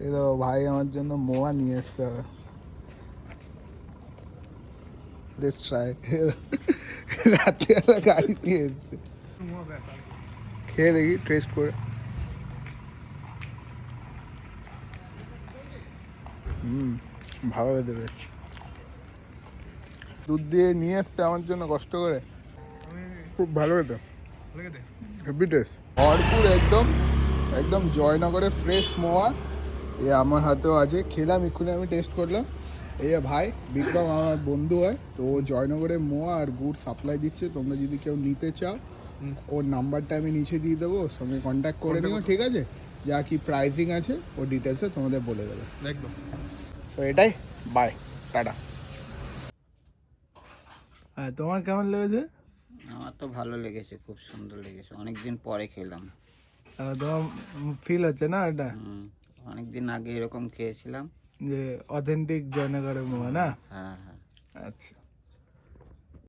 এই তো ভাই আমার জন্য মোয়া নিয়ে এসছে। Let's try. রাত্রিবেলা গাড়ি নিয়ে এসছে, খেয়ে দেখি টেস্ট করে। ভালো হয়ে দেবে। দুধ দিয়ে নিয়ে এসছে আমার জন্য কষ্ট করে, খুব ভালো খেতে, হেভি টেস্ট, ভরপুর একদম একদম জয়নগরে ফ্রেশ মোয়া। এ আমার হাতেও আছে, খেলাম এক্ষুনি, আমি টেস্ট করলাম। এই ভাই বিক্রম আমার বন্ধু হয়, তো ও জয়নগরে মোয়া আর গুড় সাপ্লাই দিচ্ছে। তোমরা যদি কেউ নিতে চাও, ওর নাম্বারটা আমি নিচে দিয়ে দেবো, ওর সঙ্গে কন্ট্যাক্ট করে নিও, ঠিক আছে? যা কি প্রাইসিং আছে ও ডিটেলসে তোমাদের বলে দেবে একদম। তো এটাই, বাই, টাটা। হ্যাঁ, তোমার কেমন লেগেছে? আমার তো ভালো লেগেছে, খুব সুন্দর লেগেছে, অনেকদিন পরে খেলাম। তোমার ফিল হচ্ছে না এটা অনেকদিন আগে এরকম খেয়েছিলাম, যে অথেন্টিক জয়নগরের মোয়া না? হ্যাঁ হ্যাঁ। আচ্ছা।